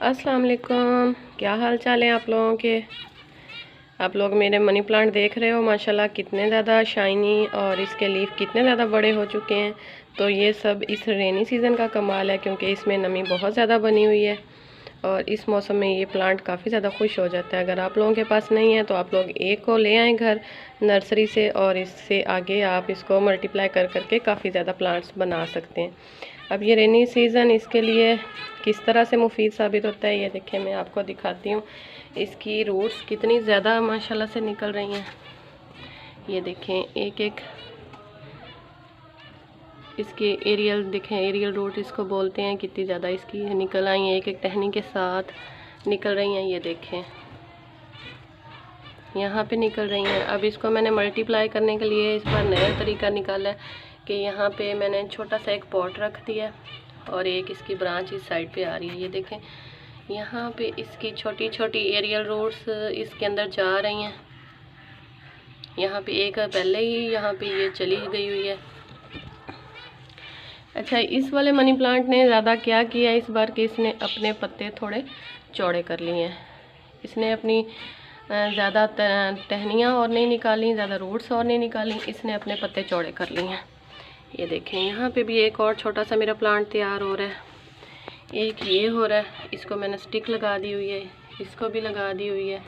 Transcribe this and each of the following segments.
अस्सलाम वालेकुम। क्या हाल चाल है आप लोगों के। आप लोग मेरे मनी प्लांट देख रहे हो, माशाल्लाह कितने ज़्यादा शाइनी और इसके लीफ कितने ज़्यादा बड़े हो चुके हैं। तो ये सब इस रेनी सीज़न का कमाल है, क्योंकि इसमें नमी बहुत ज़्यादा बनी हुई है और इस मौसम में ये प्लांट काफ़ी ज़्यादा खुश हो जाता है। अगर आप लोगों के पास नहीं है तो आप लोग एक को ले आएँ घर नर्सरी से, और इससे आगे आप इसको मल्टीप्लाई कर करके काफ़ी ज़्यादा प्लांट्स बना सकते हैं। अब ये रेनी सीज़न इसके लिए किस तरह से मुफीद साबित होता है, ये देखिए मैं आपको दिखाती हूँ। इसकी रूट्स कितनी ज़्यादा माशाल्लाह से निकल रही हैं। ये देखें, एक एक इसके एरियल देखें, एरियल रूट इसको बोलते हैं, कितनी ज़्यादा इसकी निकल आई हैं, एक एक टहनी के साथ निकल रही हैं। ये देखें यहाँ पे निकल रही हैं। अब इसको मैंने मल्टीप्लाई करने के लिए इस बार नया तरीका निकाला है कि यहाँ पे मैंने छोटा सा एक पॉट रख दिया और एक इसकी ब्रांच इस साइड पे आ रही है। ये देखें, यहाँ पे इसकी छोटी छोटी एरियल रूट्स इसके अंदर जा रही हैं। यहाँ पे एक पहले ही यहाँ पे ये चली गई हुई है। अच्छा, इस वाले मनी प्लांट ने ज़्यादा क्या किया इस बार कि इसने अपने पत्ते थोड़े चौड़े कर लिए हैं। इसने अपनी ज़्यादा टहनियाँ और नहीं निकाली, ज़्यादा रूट्स और नहीं निकाली, इसने अपने पत्ते चौड़े कर लिए हैं। ये देखें, यहाँ पे भी एक और छोटा सा मेरा प्लांट तैयार हो रहा है। एक ये हो रहा है, इसको मैंने स्टिक लगा दी हुई है, इसको भी लगा दी हुई है।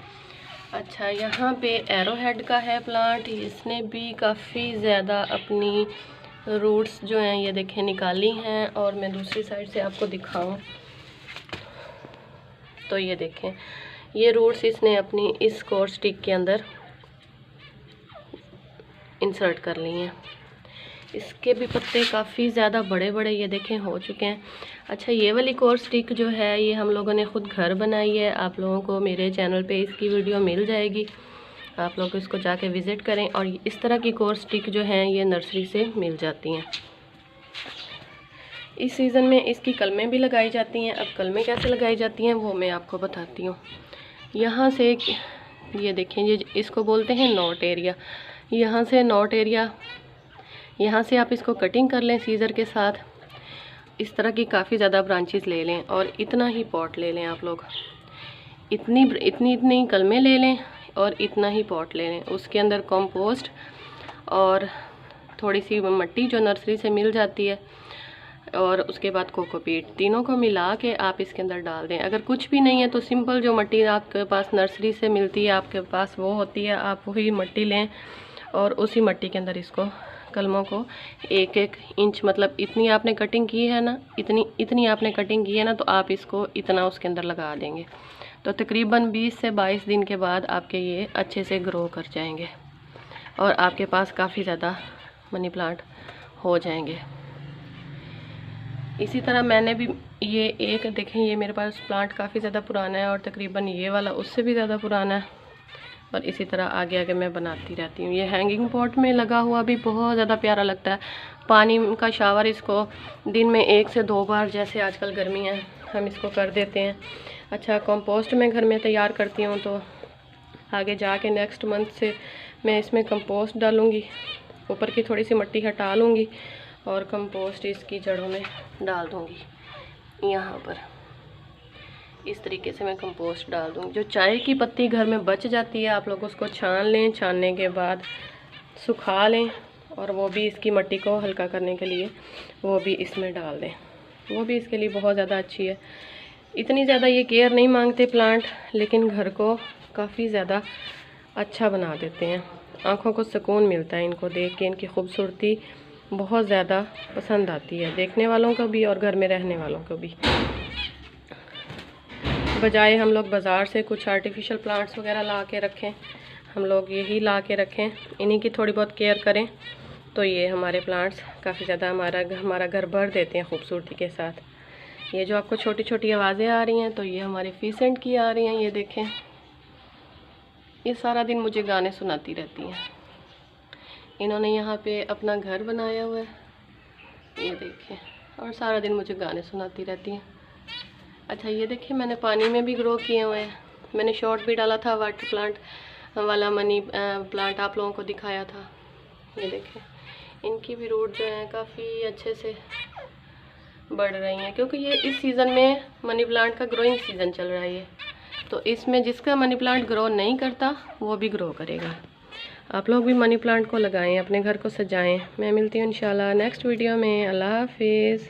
अच्छा, यहाँ पे एरो हेड का है प्लांट, इसने भी काफ़ी ज़्यादा अपनी रूट्स जो हैं ये देखें निकाली हैं। और मैं दूसरी साइड से आपको दिखाऊं तो ये देखें, ये रूट्स इसने अपनी इस कोर स्टिक के अंदर इंसर्ट कर ली हैं। इसके भी पत्ते काफ़ी ज़्यादा बड़े बड़े ये देखें हो चुके हैं। अच्छा, ये वाली कोर स्टिक जो है ये हम लोगों ने ख़ुद घर बनाई है। आप लोगों को मेरे चैनल पे इसकी वीडियो मिल जाएगी, आप लोग इसको जाके विज़िट करें। और इस तरह की कोर स्टिक जो हैं ये नर्सरी से मिल जाती हैं। इस सीज़न में इसकी कलमें भी लगाई जाती हैं। अब कलमें कैसे लगाई जाती हैं वो मैं आपको बताती हूँ। यहाँ से ये देखें, ये इसको बोलते हैं नॉट एरिया। यहाँ से नॉट एरिया, यहाँ से आप इसको कटिंग कर लें सीज़र के साथ। इस तरह की काफ़ी ज़्यादा ब्रांचेस ले लें और इतना ही पॉट ले लें। आप लोग इतनी कलमें ले लें और इतना ही पॉट ले लें। उसके अंदर कंपोस्ट और थोड़ी सी मिट्टी जो नर्सरी से मिल जाती है, और उसके बाद कोकोपीट, तीनों को मिला के आप इसके अंदर डाल दें। अगर कुछ भी नहीं है तो सिंपल जो मिट्टी आपके पास नर्सरी से मिलती है आपके पास वो होती है, आप वही मिट्टी लें और उसी मिट्टी के अंदर इसको कलमों को एक एक इंच, मतलब इतनी आपने कटिंग की है ना, इतनी आपने कटिंग की है ना, तो आप इसको इतना उसके अंदर लगा देंगे तो तकरीबन 20 से 22 दिन के बाद आपके ये अच्छे से ग्रो कर जाएंगे और आपके पास काफ़ी ज़्यादा मनी प्लांट हो जाएंगे। इसी तरह मैंने भी ये एक देखें, ये मेरे पास प्लांट काफ़ी ज़्यादा पुराना है और तकरीबन ये वाला उससे भी ज़्यादा पुराना है। और इसी तरह आगे आगे मैं बनाती रहती हूँ। ये हैंगिंग पॉट में लगा हुआ भी बहुत ज़्यादा प्यारा लगता है। पानी का शावर इसको दिन में 1 से 2 बार, जैसे आजकल गर्मी है हम इसको कर देते हैं। अच्छा, कंपोस्ट मैं घर में तैयार करती हूँ, तो आगे जाके नेक्स्ट मंथ से मैं इसमें कंपोस्ट डालूँगी। ऊपर की थोड़ी सी मिट्टी हटा लूँगी और कंपोस्ट इसकी जड़ों में डाल दूँगी। यहाँ पर इस तरीके से मैं कंपोस्ट डाल दूँगी। जो चाय की पत्ती घर में बच जाती है आप लोग उसको छान लें, छानने के बाद सुखा लें और वो भी इसकी मिट्टी को हल्का करने के लिए वो भी इसमें डाल दें, वो भी इसके लिए बहुत ज़्यादा अच्छी है। इतनी ज़्यादा ये केयर नहीं मांगते प्लांट, लेकिन घर को काफ़ी ज़्यादा अच्छा बना देते हैं। आँखों को सुकून मिलता है इनको देख के, इनकी खूबसूरती बहुत ज़्यादा पसंद आती है देखने वालों को भी और घर में रहने वालों को भी। बजाय हम लोग बाज़ार से कुछ आर्टिफिशियल प्लांट्स वगैरह ला के रखें, हम लोग यही ला के रखें, इन्हीं की थोड़ी बहुत केयर करें तो ये हमारे प्लांट्स काफ़ी ज़्यादा हमारा घर भर देते हैं खूबसूरती के साथ। ये जो आपको छोटी छोटी आवाज़ें आ रही हैं तो ये हमारे फीसेंट की आ रही हैं। ये देखें, ये सारा दिन मुझे गाने सुनाती रहती हैं। इन्होंने यहाँ पे अपना घर बनाया हुआ है, ये देखें, और सारा दिन मुझे गाने सुनाती रहती हैं। अच्छा, ये देखिए मैंने पानी में भी ग्रो किए हुए हैं। मैंने शॉर्ट भी डाला था वाटर प्लांट वाला मनी प्लांट, आप लोगों को दिखाया था। ये देखें, इनकी भी रूट जो है काफ़ी अच्छे से बढ़ रही हैं, क्योंकि ये इस सीज़न में मनी प्लांट का ग्रोइंग सीज़न चल रहा है ये। तो इसमें जिसका मनी प्लांट ग्रो नहीं करता वो भी ग्रो करेगा। आप लोग भी मनी प्लांट को लगाएं, अपने घर को सजाएं। मैं मिलती हूँ इंशाल्लाह नेक्स्ट वीडियो में। अल्लाह हाफिज़।